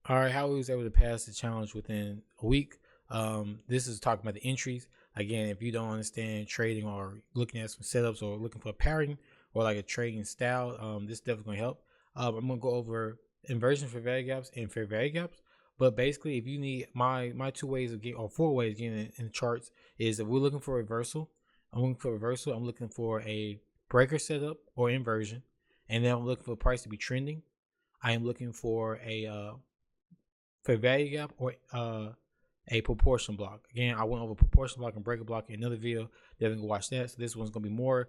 All right, how we was able to pass the challenge within a week. This is talking about the entries. Again, if you don't understand trading or looking at some setups or looking for a pattern or like a trading style, this is definitely going to help. I'm going to go over inversion for value gaps and fair value gaps. But basically, if you need my two ways of getting, or four ways of getting in the charts, is if we're looking for reversal, I'm looking for reversal. I'm looking for a breaker setup or inversion, and then I'm looking for the price to be trending. I am looking for a fair value gap or a proportion block. Again, I went over proportion block and breaker block in another video. Definitely go watch that. So this one's gonna be more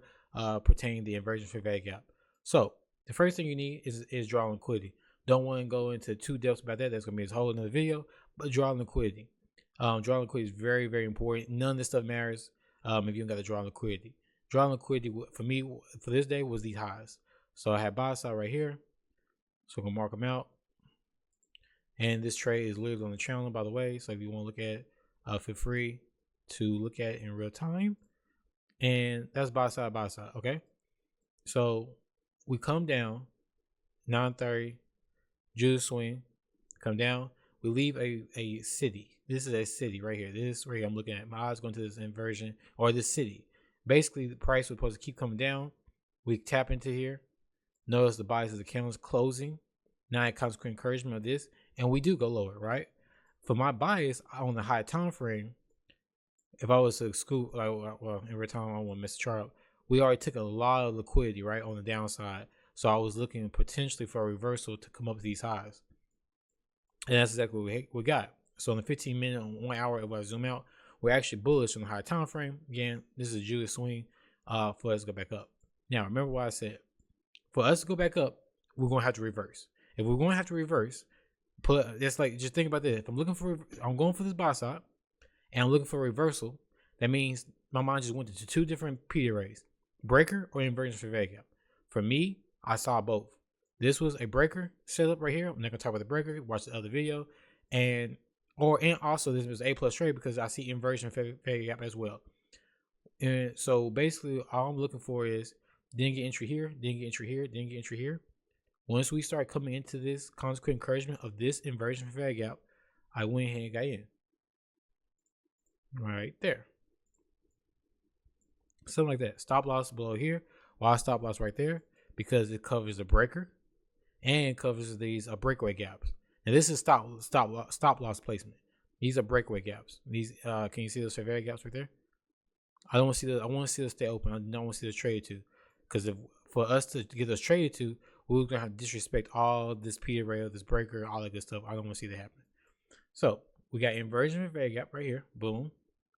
pertaining to the inversion fair value gap. So the first thing you need is draw liquidity. Don't want to go into too depth about that. That's gonna be a whole another video. But draw liquidity. Draw liquidity is very, very important. None of this stuff matters if you don't got to draw liquidity. Draw liquidity for me for this day was these highs. So I had buy side right here. So I'm gonna mark them out. And this trade is live on the channel, by the way. So if you want to look at it, feel free to look at it in real time. And that's buy side, okay? So we come down, 930, Judas swing, come down. We leave a city. This is a city right here. This right here I'm looking at. My eyes going to this inversion or this city. Basically, the price was supposed to keep coming down. We tap into here. Notice the bias of the candles closing. Now it comes to encouragement of this, and we do go lower, right? For my bias on the high time frame, if I was to exclude, well, in real time, I don't want to miss the chart. We already took a lot of liquidity, right, on the downside. So I was looking potentially for a reversal to come up to these highs, and that's exactly what we got. So in the 15-minute, 1 hour, if I zoom out, we're actually bullish on the high time frame. Again, this is a Judas swing for us to go back up. Now, remember what I said. For us to go back up, we're going to have to reverse. If we're going to have to reverse, it's like, just think about this. If I'm going for this buy side, and I'm looking for a reversal, that means my mind just went to two different P arrays, breaker or inversion for value gap. For me, I saw both. This was a breaker setup right here. I'm not gonna talk about the breaker. Watch the other video, and also this was A plus trade because I see inversion for value gap as well. And so basically, all I'm looking for is didn't get entry here, didn't get entry here, didn't get entry here. Once we start coming into this consequent encouragement of this inversion for value gap, I went ahead and got in. Right there. Something like that. Stop loss below here. Why stop loss right there? Because it covers the breaker and covers these breakaway gaps. Now this is stop loss placement. These are breakaway gaps. These can you see those fair value gaps right there? I don't want to see those. I want to see those stay open. I don't want to see those traded to, because if for us to get those traded to, we're gonna have to disrespect all this P array, this breaker, all that good stuff. I don't want to see that happen. So we got inversion of value gap right here. Boom.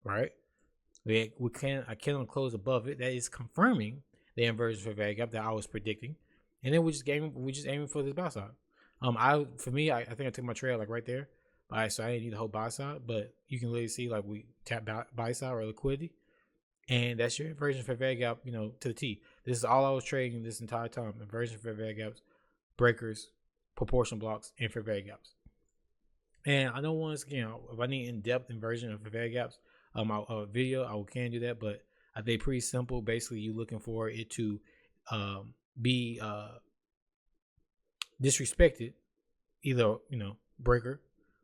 Right. I cannot close above it. That is confirming the inversion for value gap that I was predicting. And then we just aiming for this buy side. I think I took my trade like right there. So I didn't need the whole buy side, but you can literally see like we tap buy side or liquidity. And that's your inversion for value gap, to the T. This is all I was trading this entire time. Inversion for value gaps, breakers, proportion blocks, and for value gaps. And I know once again, if I need in-depth inversion of value gaps, my video, I can do that, but I think pretty simple. Basically, you're looking for it to be disrespected, either breaker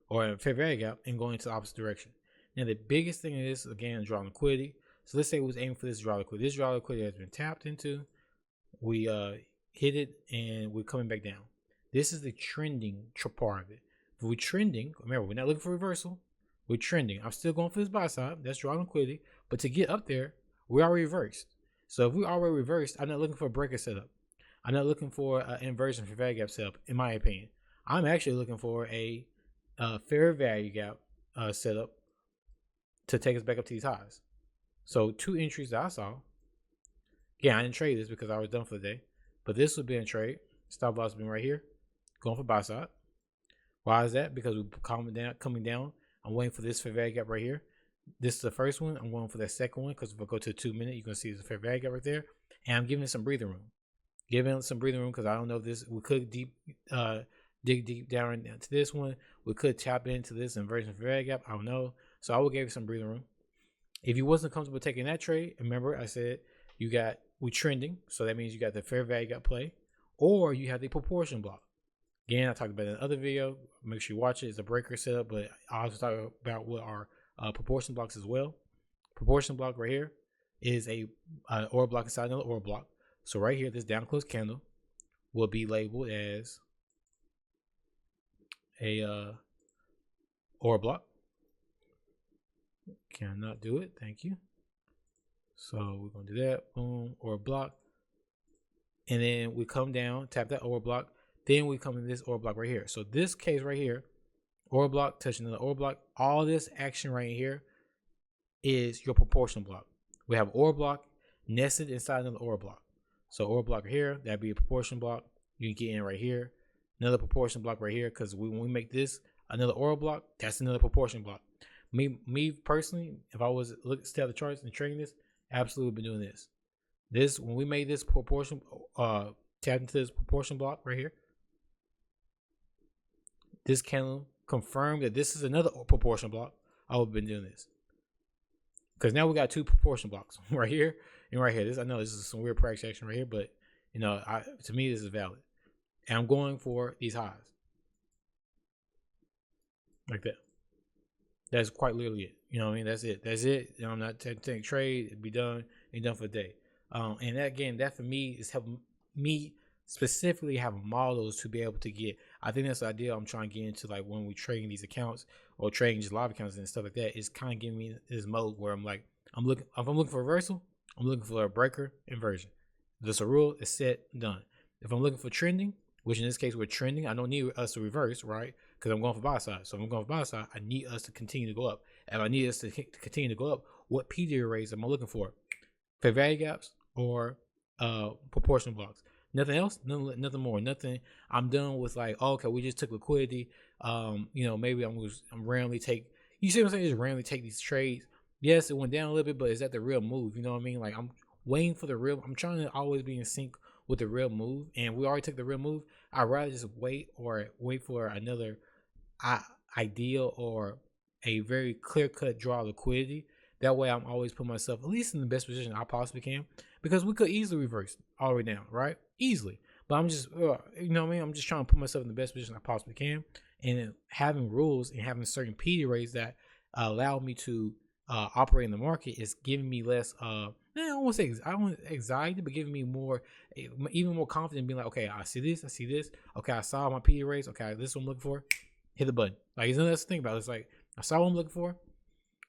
or fair value gap, and going into the opposite direction. Now, the biggest thing is again drawing liquidity. So let's say we was aiming for this draw liquidity. This draw liquidity has been tapped into. We hit it, and we're coming back down. This is the trending part of it. If we're trending, remember, we're not looking for reversal. We're trending. I'm still going for this buy side. That's drawing liquidity. But to get up there, we already reversed. So if we already reversed, I'm not looking for a breaker setup. I'm not looking for an inversion for value gap setup, in my opinion. I'm actually looking for a fair value gap setup to take us back up to these highs. So two entries that I saw. Again, I didn't trade this because I was done for the day. But this would be a trade. Stop loss being right here. Going for buy side. Why is that? Because we're coming down. I'm waiting for this fair value gap right here. This is the first one. I'm going for that second one because if I go to 2 minute, you can see the fair value gap right there. And I'm giving it some breathing room. Giving it some breathing room because I don't know if we could dig deep down into this one. We could tap into this inversion fair value gap. I don't know. So I will give you some breathing room. If you wasn't comfortable taking that trade, remember I said we're trending. So that means you got the fair value gap play, or you have the proportion block. Again, I talked about it in the other video. Make sure you watch it. It's a breaker setup, but I also talk about what are proportion blocks as well. Proportion block right here is a order block inside another order block. So right here, this down close candle will be labeled as a order block. Cannot do it. Thank you. So we're gonna do that. Boom, order block, and then we come down, tap that order block. Then we come in this order block right here. So this case right here, order block touching another order block. All this action right here is your proportion block. We have order block nested inside another order block. So order block right here, that'd be a proportion block. You can get in right here. Another proportion block right here, because when we make this another order block, that's another proportion block. Me personally, if I was stay at the charts and trading this, absolutely been doing this. This when we made this proportion, tapped into this proportion block right here. This candle confirmed that this is another proportion block. I would have been doing this. Because now we got two proportion blocks right here and right here. I know this is some weird price action right here, but you know, to me this is valid. And I'm going for these highs. Like that. That's quite literally it. You know what I mean? That's it. That's it. You know, I'm not taking trade. It'd be done. And done for the day. And that, again, that for me is helping me specifically have models to be able to get. I think that's the idea I'm trying to get into, like when we trading these accounts or trading just live accounts and stuff like that. It's kind of giving me this mode where I'm like, if I'm looking for a reversal, I'm looking for a breaker inversion. There's a rule, it's set, done. If I'm looking for trending, which in this case we're trending, I don't need us to reverse, right? Because I'm going for buy side. So if I'm going for buy side, I need us to continue to go up. If I need us to continue to go up, what PD arrays am I looking for? Fair value gaps or proportional blocks? Nothing else, nothing more, nothing. I'm done with like, oh, okay, we just took liquidity. You know, maybe I'm randomly take. You see what I'm saying? Just randomly take these trades. Yes, it went down a little bit, but is that the real move? You know what I mean? Like I'm waiting for the real. I'm trying to always be in sync with the real move, and we already took the real move. I'd rather just wait for another ideal or a very clear-cut draw of liquidity. That way I'm always putting myself at least in the best position I possibly can, because we could easily reverse all the way down, right? Easily. But I'm just, you know what I mean? I'm just trying to put myself in the best position I possibly can, and having rules and having certain PD rates that allow me to operate in the market is giving me less, I don't want anxiety, but giving me more, even more confident, being like, okay, I see this. Okay, I saw my PD rates. Okay, this is what I'm looking for. Hit the button. Like, there's nothing else to think about. It's like, I saw what I'm looking for.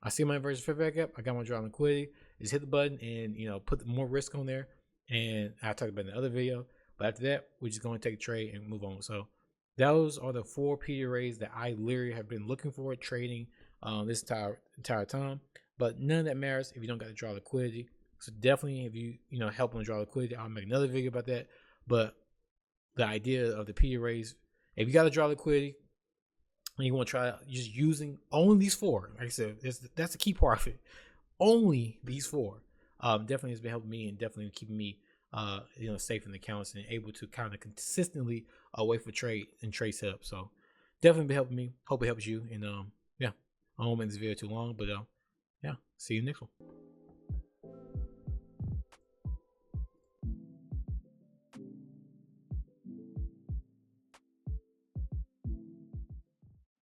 I see my inversion fit back up. I got my draw liquidity. Just hit the button and, you know, put more risk on there. And I talked about it in the other video. But after that, we're just going to take a trade and move on. So those are the 4 PD arrays that I literally have been looking for trading this entire time. But none of that matters if you don't got to draw liquidity. So definitely, if you help them draw liquidity, I'll make another video about that. But the idea of the PD arrays, if you got to draw liquidity, and you want to try just using only these 4, like I said, that's the key part of it. Only these 4 definitely has been helping me and definitely keeping me safe in the accounts and able to kind of consistently wait for trade and trade setup. So definitely been helping me. Hope it helps you. And yeah, I won't make this video too long, but yeah, see you next one.